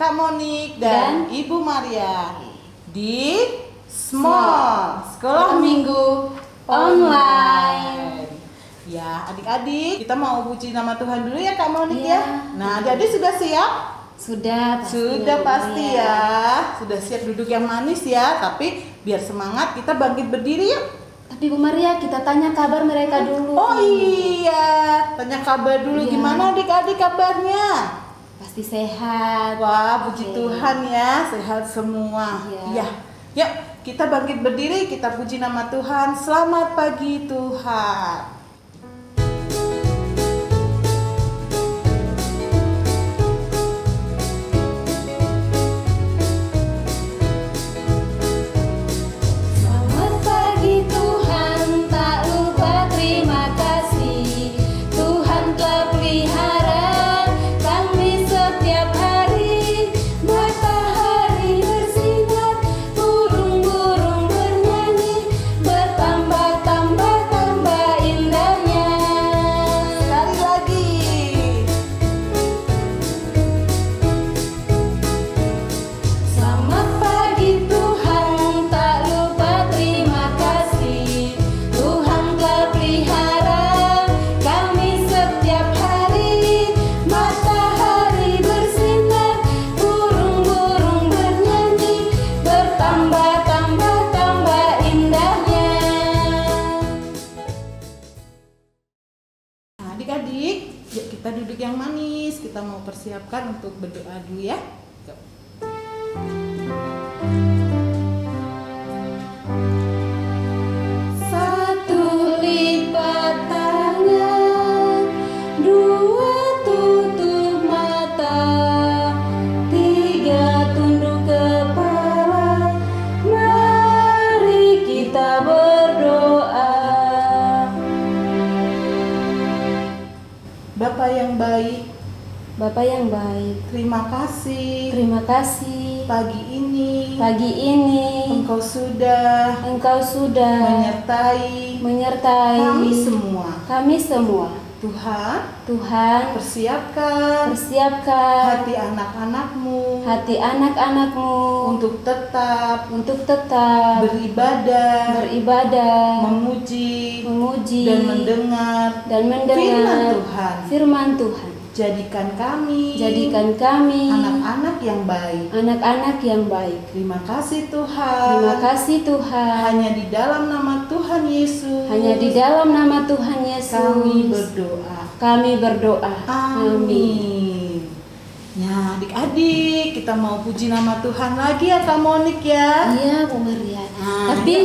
Kak Monik dan Ibu Maria di Small Sekolah Minggu Online. Ya, adik-adik, kita mau puji nama Tuhan dulu ya Kak Monik ya. Nah, adik-adik sudah siap? Sudah pasti ya. Sudah siap duduk yang manis ya. Tapi biar semangat kita bangkit berdiri yuk. Tapi Bu Maria, kita tanya kabar mereka dulu. Oh iya, tanya kabar dulu. Gimana adik-adik kabarnya? Pasti sehat. Wah, puji Tuhan ya, sehat semua. Iya. Yuk, kita bangkit berdiri, kita puji nama Tuhan. Selamat pagi Tuhan. Adik-adik, yuk kita duduk yang manis. Kita mau persiapkan untuk berdoa dulu ya. Satu lipat tangan, dua tutup mata, tiga tunduk kepala. Mari kita berdoa. Bapa yang baik, Bapa yang baik, terima kasih pagi ini Engkau sudah menyertai kami semua. Tuhan, persiapkan hati anak-anakmu untuk tetap beribadah, memuji dan mendengar firman Tuhan. Jadikan kami anak-anak yang baik. Terima kasih Tuhan. Hanya di dalam nama Tuhan Yesus kami berdoa. Amin. Ya, adik-adik, kita mau puji nama Tuhan lagi ya Kak Monik ya. Iya Bu Maria. Tapi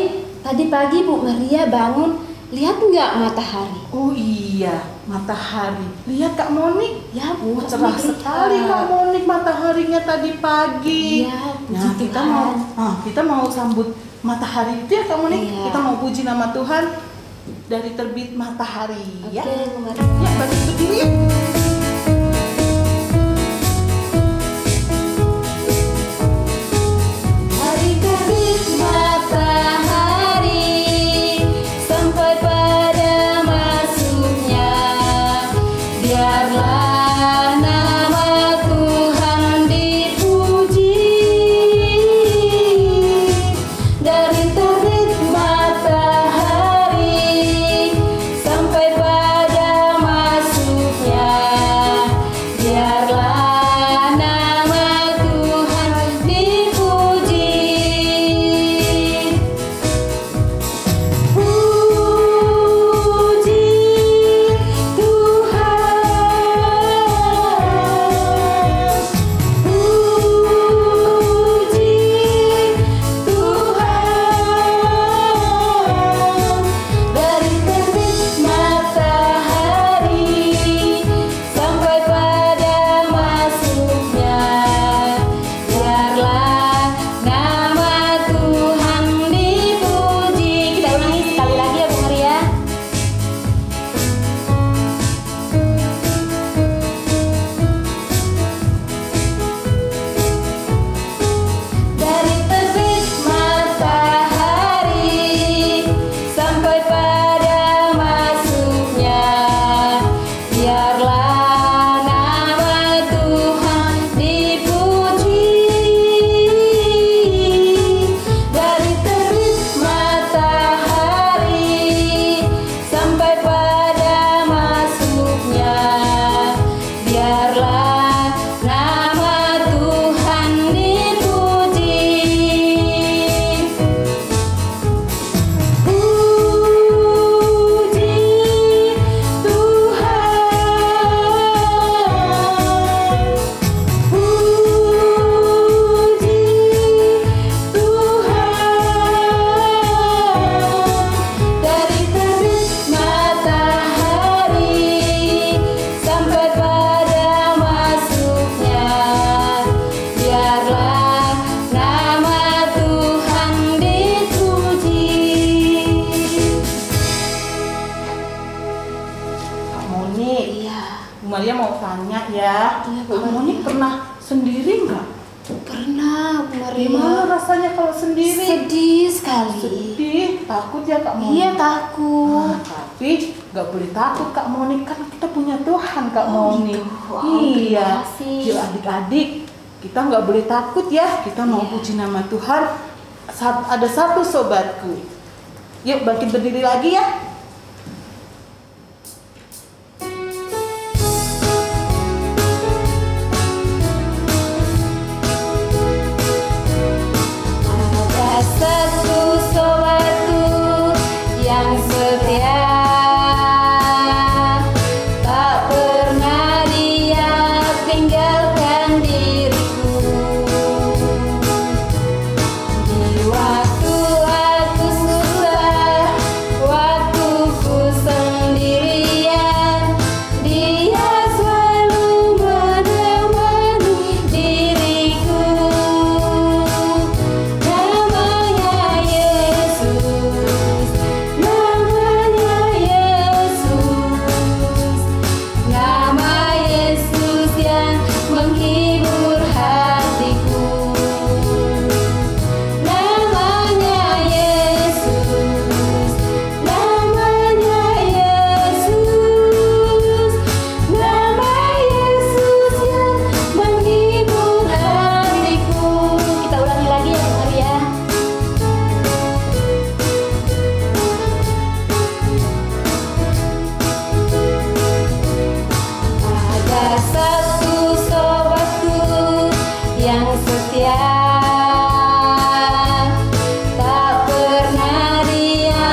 tadi pagi Bu Maria bangun, lihat nggak matahari? Oh iya, matahari. Lihat Kak Monik. Ya Bu, Cerah sekali Kak Monik mataharinya tadi pagi. Iya, Nah, kita mau sambut matahari itu ya Kak Monik. Iya. Kita mau puji nama Tuhan dari terbit matahari. Oke, Ya. Bu Maria. Ya, bangkit berdiri yuk. Hari terbit matahari sampai pada masuknya, biarlah nama Tuhan dipuji. Dari terbit matahari sampai pada masuknya, Maria mau tanya ya, Iya, Bu kamu ini Maria. pernah sendiri nggak? Pernah, Bu Maria. Gimana rasanya kalau sendiri? Sedih sekali. Sedih, takut ya Kak Moni? Iya, takut. Tapi nggak boleh takut Kak Moni, kan kita punya Tuhan Kak Oh, Moni. gitu. Oh, Iya, terima kasih. yuk adik-adik, kita nggak boleh takut ya. Kita mau Iya. puji nama Tuhan. Ada satu sobatku. Yuk bangkit berdiri lagi ya. Ada satu sobatku yang setia, tak pernah dia tinggalkan diriku. Di waktu aku susah, waktu ku sendirian, dia selalu menemani diriku. Namanya Yesus, namanya Yesus, nama Yesus yang menghibur hatiku. Namanya Yesus, namanya Yesus, nama Yesus yang menghibur hatiku. Kita ulangi lagi ya, Bu Maria. Ada satu sobatku yang setia, tak pernah dia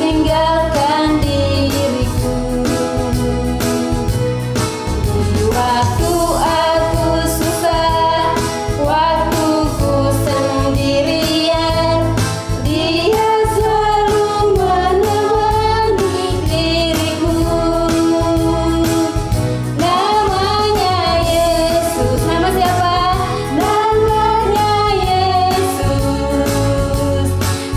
tinggalkan diriku. Di waktu aku susah, waktu ku sendirian, dia selalu menemani diriku. Namanya Yesus, nama siapa? Namanya Yesus,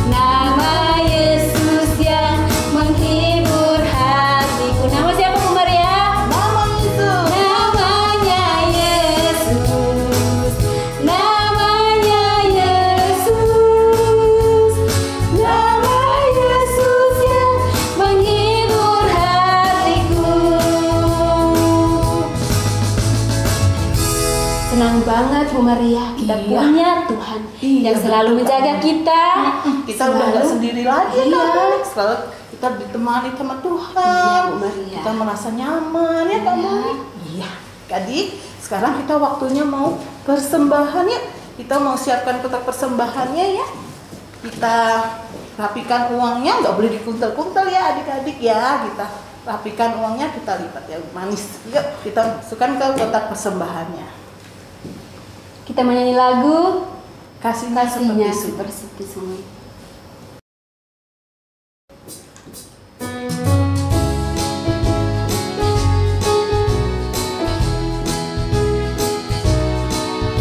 nama Yesus yang menghibur hatiku. Nama siapa, Bu Maria? Nama Yesus. Namanya Yesus, namanya Yesus, nama Yesus yang menghibur hatiku. Senang banget Bu Maria, kita Iya. punya Tuhan Iya, yang selalu betul, menjaga Kak. kita. Kita udah nggak sendiri lagi Iya. kan? Selalu kita ditemani sama Tuhan. Iya, Bu Maria. Kita merasa nyaman ya Kak Iya. Moni? Iya. Adik, sekarang kita waktunya mau persembahan ya. Kita mau siapkan kotak persembahannya ya. Kita rapikan uangnya, nggak boleh dikuntal-kuntal ya adik-adik ya. Kita rapikan uangnya, kita lipat ya manis. Yuk kita masukkan ke kotak persembahannya. Kita menyanyi lagu Kasihnya Kasihnya seperti seperti sungai.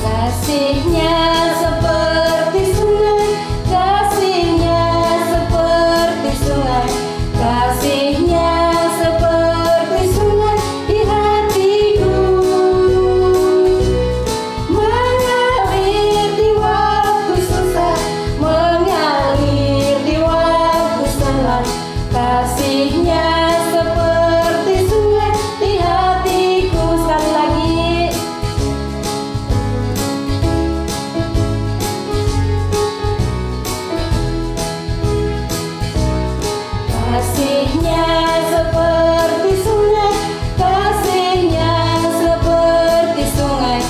Kasihnya seperti sungai, kasihnya seperti sungai, kasihnya seperti sungai di hatiku, mengalir di waktu susah, mengalir di waktu senang. Kasihnya seperti sungai di hatiku. Sekali lagi. Kasihnya seperti sungai, kasihnya seperti sungai,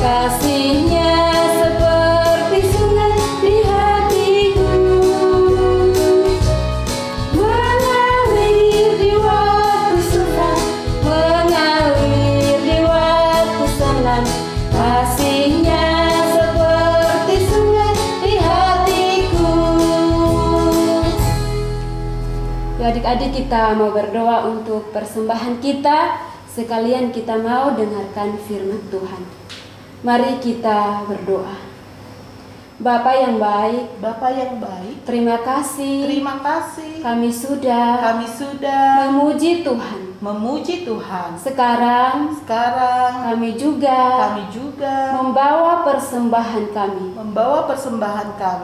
kasihnya seperti sungai di hatiku, mengalir di waktu susah, mengalir di waktu senang. Kasihnya seperti sungai di hatiku. Ya, adik-adik, kita mau berdoa untuk persembahan kita. Sekalian kita mau dengarkan firman Tuhan. Mari kita berdoa. Bapa yang baik, Bapa yang baik, terima kasih terima kasih kami sudah kami sudah memuji Tuhan memuji Tuhan. Sekarang kami juga membawa persembahan kami.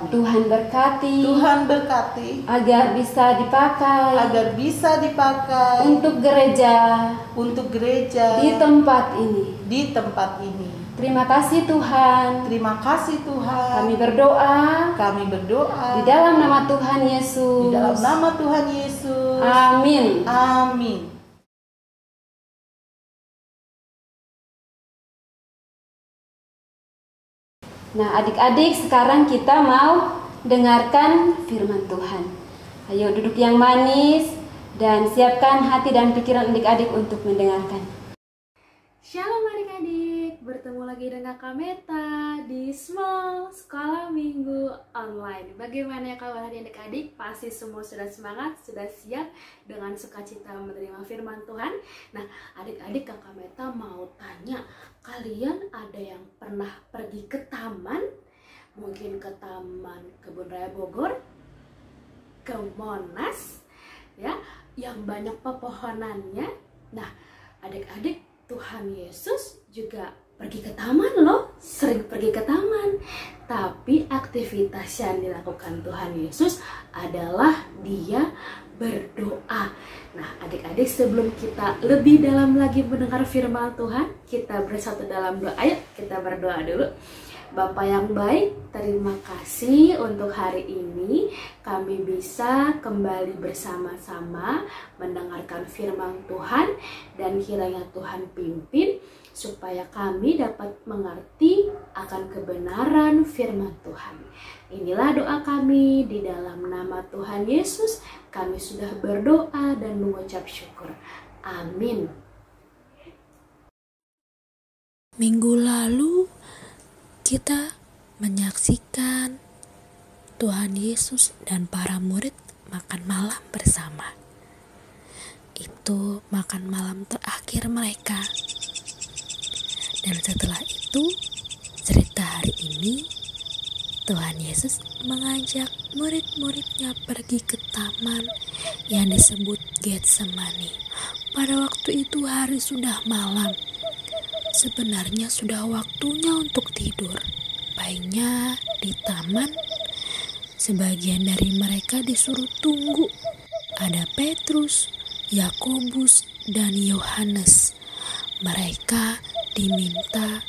Tuhan berkati agar bisa dipakai untuk gereja di tempat ini. Terima kasih Tuhan. Kami berdoa di dalam nama Tuhan Yesus. Amin. Nah, adik-adik, sekarang kita mau dengarkan firman Tuhan. Ayo duduk yang manis dan siapkan hati dan pikiran adik-adik untuk mendengarkan. Shalom adik-adik, bertemu lagi dengan Kak Meta di Small Sekolah Minggu Online. Bagaimana kabar adik-adik? Pasti semua sudah semangat, sudah siap dengan sukacita menerima firman Tuhan. Nah, adik-adik, Kak Meta mau tanya, kalian ada yang pernah pergi ke taman? Mungkin ke Taman Kebun Raya Bogor, ke Monas, ya, yang banyak pepohonannya. Nah, adik-adik, Tuhan Yesus juga pergi ke taman loh, sering pergi ke taman. Tapi aktivitas yang dilakukan Tuhan Yesus adalah dia berdoa. Nah, adik-adik, sebelum kita lebih dalam lagi mendengar firman Tuhan, kita bersatu dalam doa. Ayo kita berdoa dulu. Bapa yang baik, terima kasih untuk hari ini kami bisa kembali bersama-sama mendengarkan firman Tuhan, dan kiranya Tuhan pimpin supaya kami dapat mengerti akan kebenaran firman Tuhan. Inilah doa kami di dalam nama Tuhan Yesus. Kami sudah berdoa dan mengucap syukur. Amin. Minggu lalu kita menyaksikan Tuhan Yesus dan para murid makan malam bersama. Itu makan malam terakhir mereka. Dan setelah itu, cerita hari ini, Tuhan Yesus mengajak murid-muridnya pergi ke taman yang disebut Getsemani. Pada waktu itu hari sudah malam. Sebenarnya sudah waktunya untuk tidur. Baiknya di taman, sebagian dari mereka disuruh tunggu. Ada Petrus, Yakobus, dan Yohanes. Mereka diminta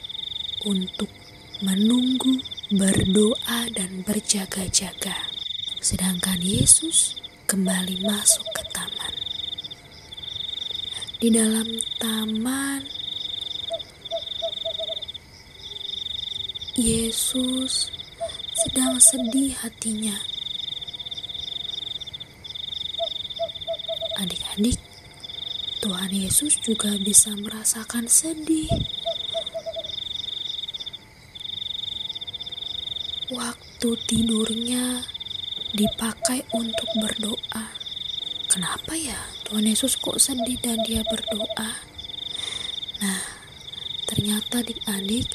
untuk menunggu, berdoa, dan berjaga-jaga. Sedangkan Yesus kembali masuk ke taman. Di dalam taman, Yesus sedang sedih hatinya. Adik-adik, Tuhan Yesus juga bisa merasakan sedih. Waktu tidurnya dipakai untuk berdoa. Kenapa ya Tuhan Yesus kok sedih dan dia berdoa? Nah, ternyata adik-adik,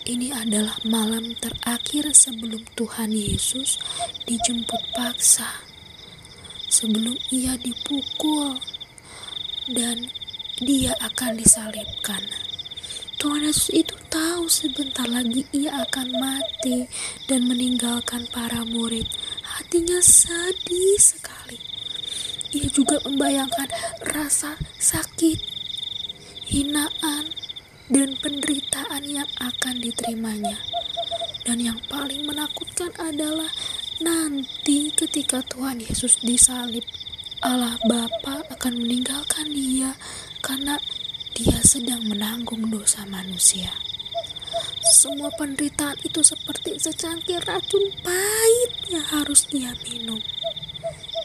ini adalah malam terakhir sebelum Tuhan Yesus dijemput paksa. Sebelum ia dipukul dan dia akan disalibkan. Tuhan Yesus itu tahu sebentar lagi ia akan mati dan meninggalkan para murid. Hatinya sedih sekali. Ia juga membayangkan rasa sakit, hinaan, dan penderitaan yang akan diterimanya. Dan yang paling menakutkan adalah nanti ketika Tuhan Yesus disalib, Allah Bapa akan meninggalkan dia karena dia sedang menanggung dosa manusia. Semua penderitaan itu seperti secangkir racun pahit yang harus dia minum.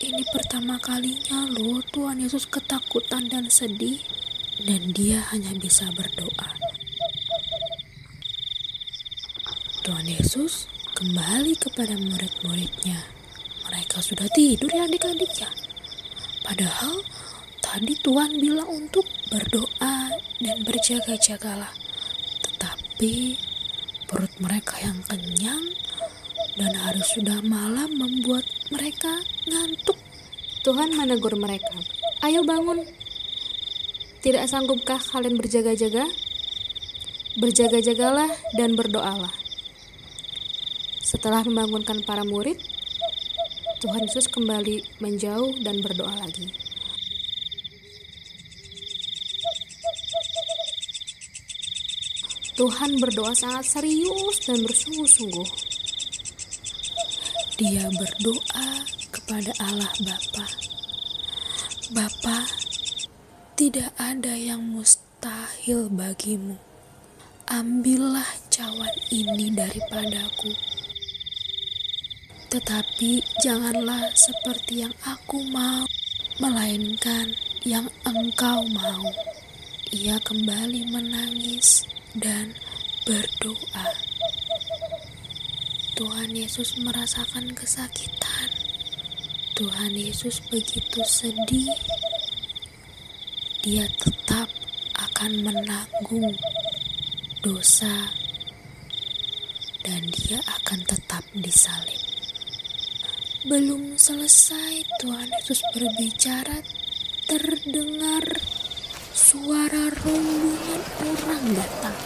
Ini pertama kalinya loh Tuhan Yesus ketakutan dan sedih, dan dia hanya bisa berdoa. Tuhan Yesus kembali kepada murid-muridnya. Mereka sudah tidur ya adik-adik ya. Padahal tadi Tuhan bilang untuk berdoa dan berjaga-jagalah. Tetapi perut mereka yang kenyang dan hari sudah malam membuat mereka ngantuk. Tuhan menegur mereka, "Ayo bangun, Tidak sanggupkah kalian berjaga-jaga? Berjaga-jagalah dan berdoalah. Setelah membangunkan para murid, Tuhan Yesus kembali menjauh dan berdoa lagi. Tuhan berdoa sangat serius dan bersungguh-sungguh. Dia berdoa kepada Allah Bapa. Bapa, tidak ada yang mustahil bagimu. Ambillah cawan ini daripadaku. Tetapi janganlah seperti yang aku mau, melainkan yang Engkau mau. Ia kembali menangis dan berdoa. Tuhan Yesus merasakan kesakitan. Tuhan Yesus begitu sedih. Dia tetap akan menanggung dosa dan dia akan tetap disalib. Belum selesai Tuhan Yesus berbicara, terdengar suara rombongan orang datang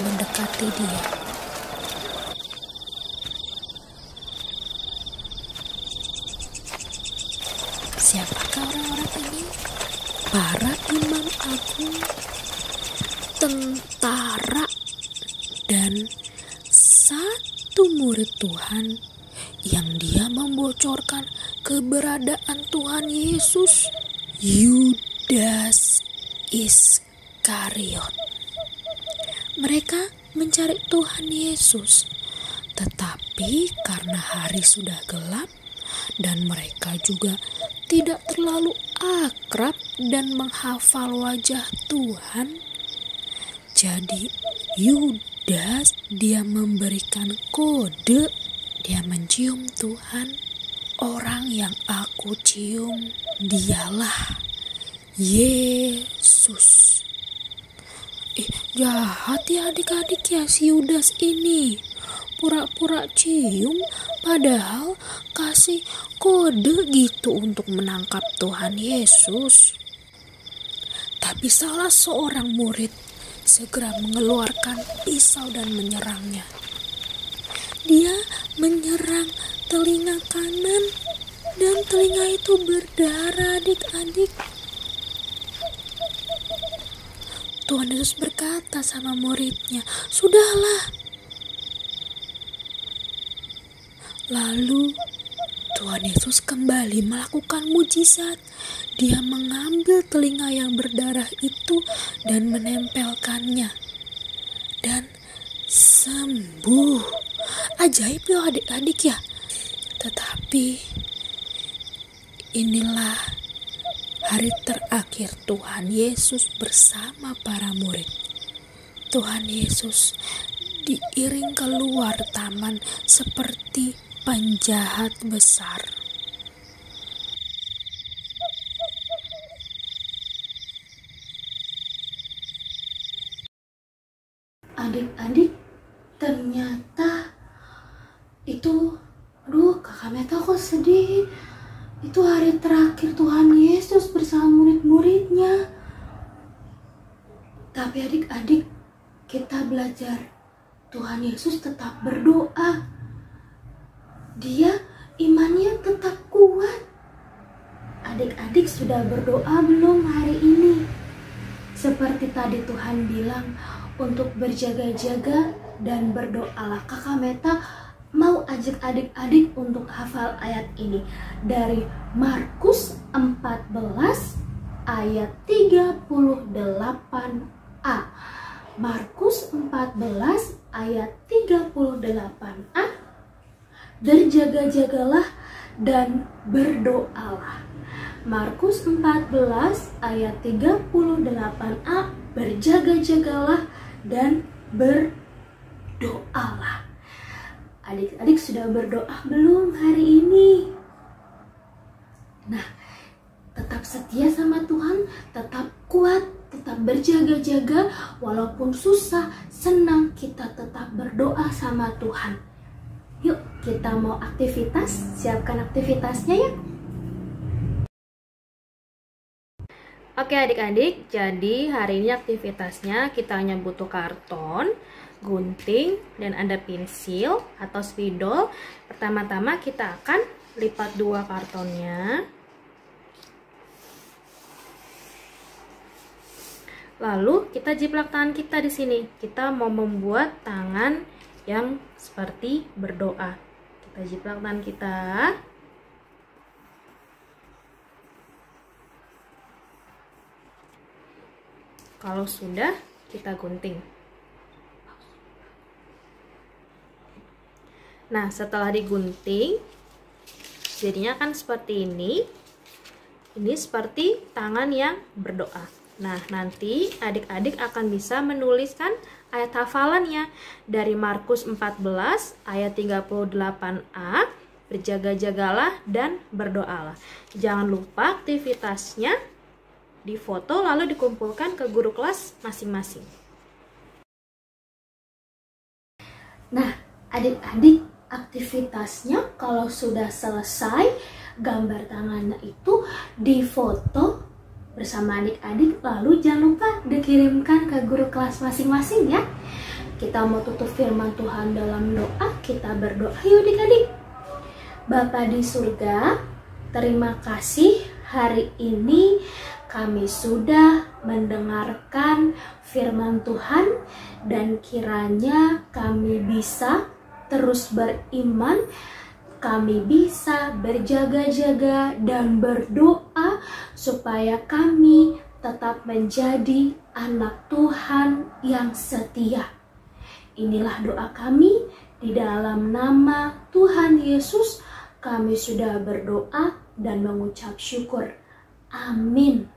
mendekati dia. Siapakah orang-orang ini? Para imam agung, tentara, dan satu murid Tuhan yang dia membocorkan keberadaan Tuhan Yesus, Yudas Iskariot. Mereka mencari Tuhan Yesus, tetapi karena hari sudah gelap dan mereka juga tidak terlalu akrab dan menghafal wajah Tuhan, jadi Yudas dia memberikan kode. Dia mencium Tuhan. Orang yang aku cium dialah Yesus. Jahat ya adik-adik ya si Yudas ini. Pura-pura cium padahal kasih kode gitu untuk menangkap Tuhan Yesus. Tapi salah seorang murid segera mengeluarkan pisau dan menyerangnya. Dia menyerang telinga kanan dan telinga itu berdarah adik-adik. Tuhan Yesus berkata sama muridnya, "Sudahlah." Lalu Tuhan Yesus kembali melakukan mujizat. Dia mengambil telinga yang berdarah itu dan menempelkannya. Dan sembuh. Ajaib ya adik-adik ya. Tetapi inilah hari terakhir Tuhan Yesus bersama para murid. Tuhan Yesus diiring keluar taman seperti penjahat besar. Adik-adik, ternyata itu, kakak Meta kok sedih. Itu hari terakhir Tuhan Yesus bersama murid-muridnya. Tapi adik-adik, kita belajar Tuhan Yesus tetap berdoa. Dia imannya tetap kuat. Adik-adik sudah berdoa belum hari ini? Seperti tadi Tuhan bilang untuk berjaga-jaga dan berdoalah. Kakak Meta mau ajak adik-adik untuk hafal ayat ini dari Markus 14 ayat 38a. Markus 14 ayat 38a. Berjaga-jagalah dan berdoalah. Markus 14 ayat 38a. Berjaga-jagalah dan berdoalah. Adik-adik sudah berdoa belum hari ini? Nah, tetap setia sama Tuhan, tetap kuat, tetap berjaga-jaga, walaupun susah, senang, kita tetap berdoa sama Tuhan. Yuk, kita mau aktivitas, siapkan aktivitasnya ya. Oke adik-adik, jadi hari ini aktivitasnya kita hanya butuh karton, gunting, dan ada pensil atau spidol. Pertama-tama kita akan lipat dua kartonnya. Lalu kita jiplak tangan kita di sini. Kita mau membuat tangan yang seperti berdoa. Kita jiplak tangan kita. Kalau sudah, kita gunting. Nah, setelah digunting, jadinya kan seperti ini. Ini seperti tangan yang berdoa. Nah, nanti adik-adik akan bisa menuliskan ayat hafalannya dari Markus 14 ayat 38a, berjaga-jagalah dan berdoalah. Jangan lupa aktivitasnya difoto lalu dikumpulkan ke guru kelas masing-masing. Nah, adik-adik, aktivitasnya kalau sudah selesai, gambar tangannya itu difoto bersama adik-adik, lalu jangan lupa dikirimkan ke guru kelas masing-masing ya. Kita mau tutup firman Tuhan dalam doa, kita berdoa yuk adik-adik. Bapa di surga, terima kasih hari ini kami sudah mendengarkan firman Tuhan, dan kiranya kami bisa terus beriman, kami bisa berjaga-jaga dan berdoa supaya kami tetap menjadi anak Tuhan yang setia. Inilah doa kami, di dalam nama Tuhan Yesus kami sudah berdoa dan mengucap syukur. Amin.